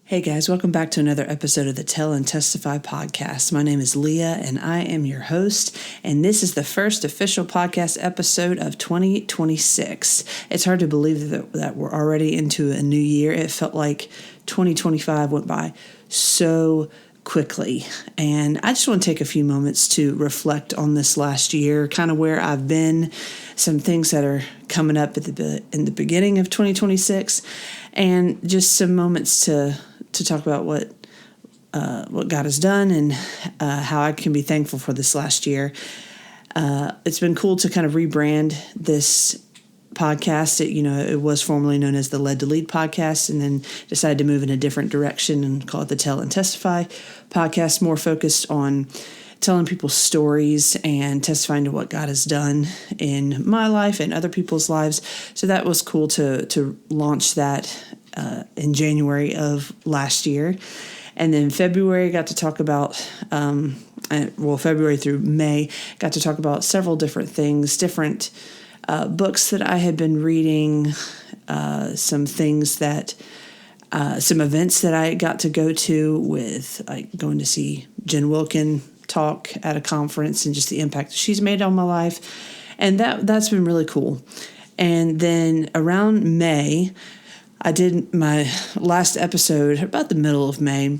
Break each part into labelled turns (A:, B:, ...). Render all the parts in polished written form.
A: Hey guys, welcome back to another episode of the Tell and Testify podcast. My name is Leah and I am your host, and this is the first official podcast episode of 2026. It's hard to believe that we're already into a new year. It felt like 2025 went by so quickly, and I just want to take a few moments to reflect on this last year, kind of where I've been, some things that are coming up in the beginning of 2026, and just some moments to talk about what God has done and how I can be thankful for this last year. It's been cool to kind of rebrand this podcast. It was formerly known as the Led to Lead podcast, and then decided to move in a different direction and call it the Tell and Testify podcast, more focused on telling people stories and testifying to what God has done in my life and other people's lives. So that was cool to launch that in January of last year. And then February, got to talk about, February through May, got to talk about several different things, different books that I had been reading, some events that I got to go to with, like going to see Jen Wilkin talk at a conference and just the impact that she's made on my life. And that's been really cool. And then around May, I did my last episode about the middle of May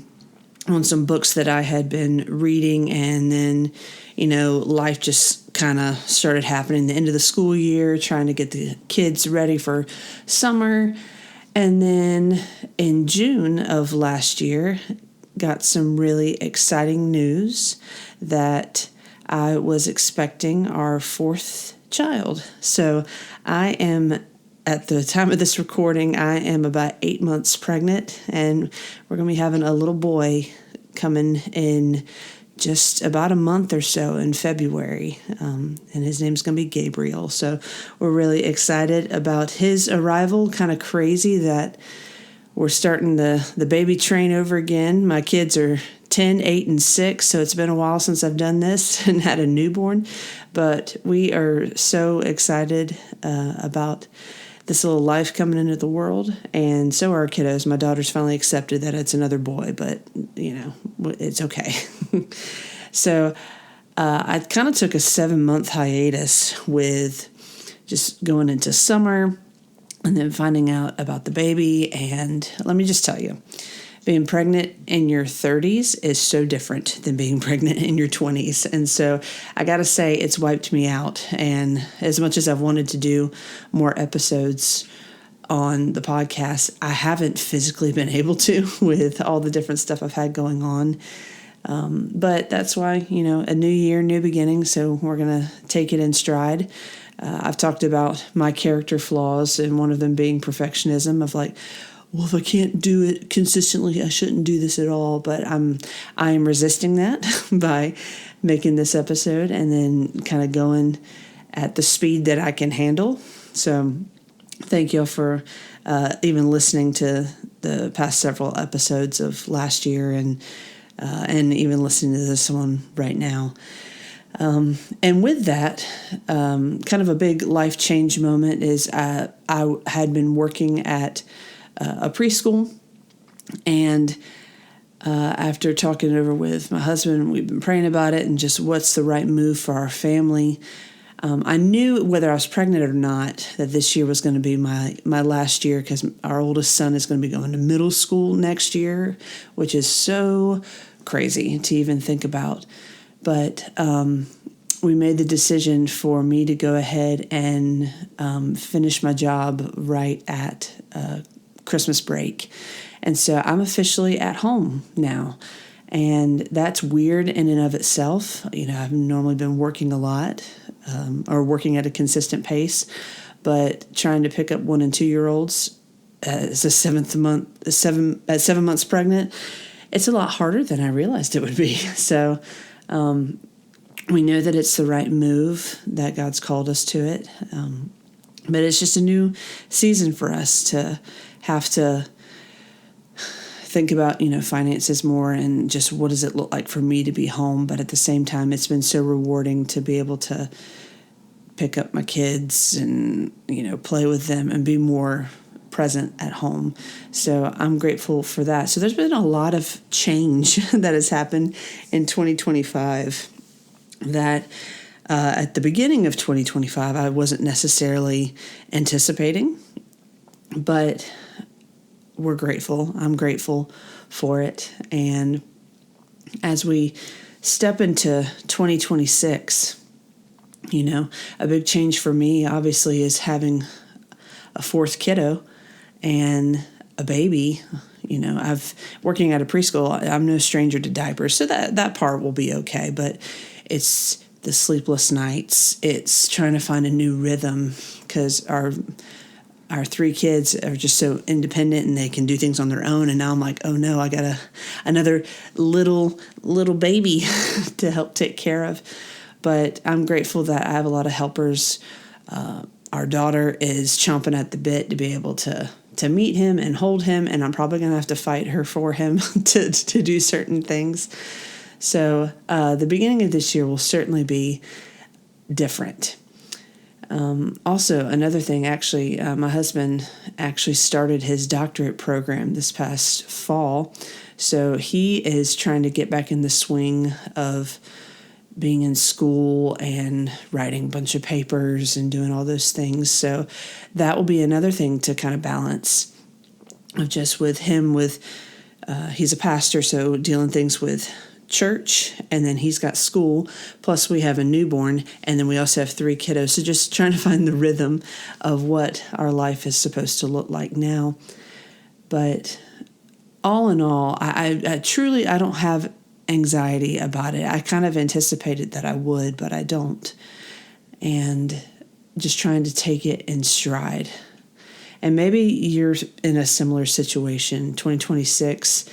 A: on some books that I had been reading, and then, life just kind of started happening. The end of the school year, trying to get the kids ready for summer. And then in June of last year, got some really exciting news that I was expecting our fourth child. So at the time of this recording, I am about 8 months pregnant, and we're going to be having a little boy coming in just about a month or so in February, and his name's going to be Gabriel. So we're really excited about his arrival. Kind of crazy that we're starting the baby train over again. My kids are 10, 8, and 6, so it's been a while since I've done this and had a newborn, but we are so excited about this little life coming into the world, and so are our kiddos. My daughter's finally accepted that it's another boy, but, it's okay. So I kind of took a 7-month hiatus with just going into summer and then finding out about the baby. And let me just tell you, being pregnant in your 30s is so different than being pregnant in your 20s. And so I got to say, it's wiped me out. And as much as I've wanted to do more episodes on the podcast, I haven't physically been able to with all the different stuff I've had going on. But that's why, a new year, new beginning. So we're going to take it in stride. I've talked about my character flaws, and one of them being perfectionism of like, well, if I can't do it consistently, I shouldn't do this at all. But I am resisting that by making this episode and then kind of going at the speed that I can handle. So thank you for even listening to the past several episodes of last year and even listening to this one right now. And with that, kind of a big life change moment is I had been working at a preschool, and after talking it over with my husband, we've been praying about it and just what's the right move for our family. I knew whether I was pregnant or not that this year was going to be my last year, because our oldest son is going to be going to middle school next year, which is so crazy to even think about. But we made the decision for me to go ahead and finish my job right at Christmas break. And so I'm officially at home now. And that's weird in and of itself. I've normally been working a lot or working at a consistent pace, but trying to pick up 1 and 2 year olds as at 7 months pregnant, it's a lot harder than I realized it would be. So we know that it's the right move, that God's called us to it. But it's just a new season for us to have to think about, finances more and just what does it look like for me to be home. But at the same time, it's been so rewarding to be able to pick up my kids and, play with them and be more present at home. So I'm grateful for that. So there's been a lot of change that has happened in 2025 that at the beginning of 2025 I wasn't necessarily anticipating, but we're grateful. I'm grateful for it. And as we step into 2026, a big change for me obviously is having a fourth kiddo and a baby. I've working at a preschool. I'm no stranger to diapers, so that part will be okay. But it's the sleepless nights. It's trying to find a new rhythm because our three kids are just so independent and they can do things on their own. And now I'm like, oh no, I got another little baby to help take care of. But I'm grateful that I have a lot of helpers. Our daughter is chomping at the bit to be able to meet him and hold him, and I'm probably going to have to fight her for him to do certain things. So the beginning of this year will certainly be different. Also, another thing, actually, my husband actually started his doctorate program this past fall. So he is trying to get back in the swing of being in school and writing a bunch of papers and doing all those things. So that will be another thing to kind of balance of just with him he's a pastor, so dealing things with church, and then he's got school, plus we have a newborn, and then we also have three kiddos. So just trying to find the rhythm of what our life is supposed to look like now. But all in all, I truly don't have anxiety about it. I kind of anticipated that I would, but I don't. And just trying to take it in stride. And maybe you're in a similar situation. 2026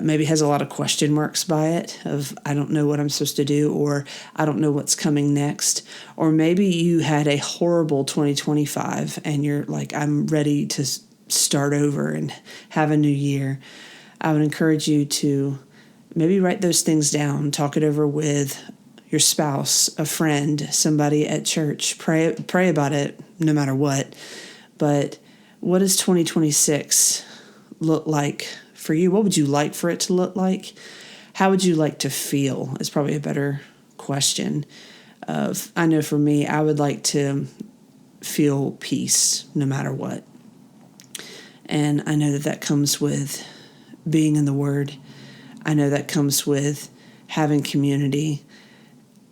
A: maybe has a lot of question marks by it of I don't know what I'm supposed to do, or I don't know what's coming next. Or maybe you had a horrible 2025 and you're like, I'm ready to start over and have a new year. I would encourage you to maybe write those things down, talk it over with your spouse, a friend, somebody at church. Pray about it no matter what. But what does 2026 look like for you? What would you like for it to look like? How would you like to feel is probably a better question. I know for me, I would like to feel peace no matter what. And I know that comes with being in the Word. I know that comes with having community,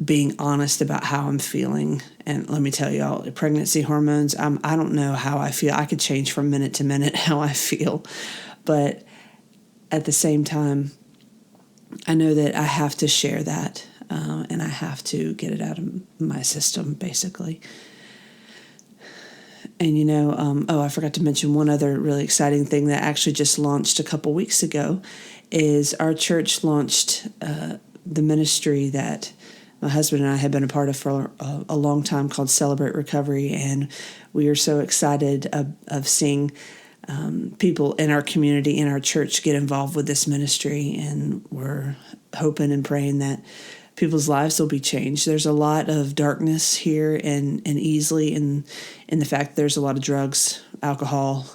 A: being honest about how I'm feeling. And let me tell y'all, pregnancy hormones, I don't know how I feel. I could change from minute to minute how I feel. But at the same time, I know that I have to share that, and I have to get it out of my system, basically. And, I forgot to mention one other really exciting thing that actually just launched a couple weeks ago is our church launched the ministry that my husband and I have been a part of for a long time called Celebrate Recovery. And we are so excited of seeing people in our community, in our church, get involved with this ministry. And we're hoping and praying that people's lives will be changed. There's a lot of darkness here and easily in the fact that there's a lot of drugs, alcohol,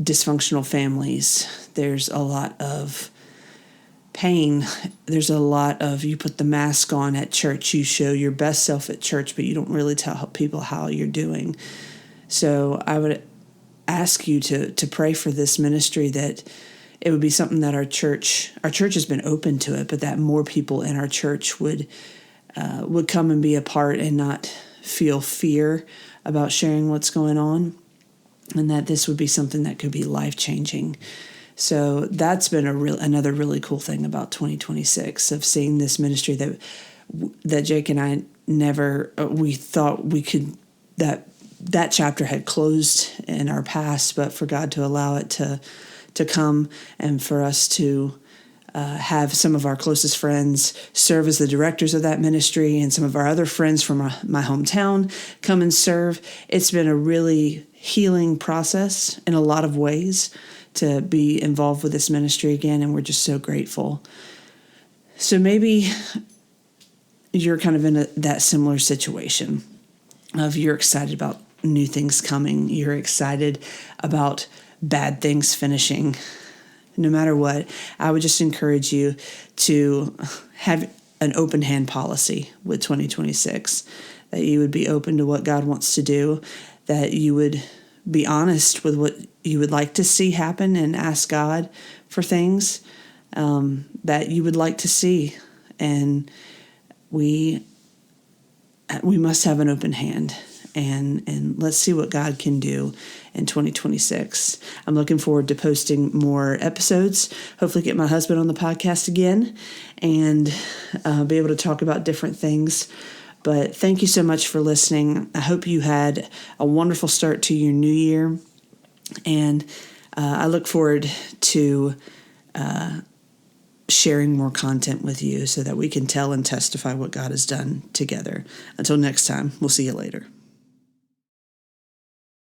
A: dysfunctional families. There's a lot of pain. There's a lot of you put the mask on at church. You show your best self at church, but you don't really tell people how you're doing. So I would ask you to pray for this ministry, that it would be something that our church has been open to it, but that more people in our church would come and be a part and not feel fear about sharing what's going on, and that this would be something that could be life-changing. So that's been another really cool thing about 2026 of seeing this ministry that Jake and I we thought we could, that chapter had closed in our past, but for God to allow it to come and for us to have some of our closest friends serve as the directors of that ministry and some of our other friends from my hometown come and serve. It's been a really healing process in a lot of ways to be involved with this ministry again, and we're just so grateful. So maybe you're kind of in that similar situation of you're excited about new things coming. You're excited about bad things finishing. No matter what, I would just encourage you to have an open hand policy with 2026, that you would be open to what God wants to do, that you would be honest with what you would like to see happen and ask God for things that you would like to see. And we must have an open hand, and let's see what God can do in 2026. I'm looking forward to posting more episodes, hopefully get my husband on the podcast again and be able to talk about different things. But thank you so much for listening. I hope you had a wonderful start to your new year, and I look forward to sharing more content with you so that we can tell and testify what God has done together. Until next time, we'll see you later.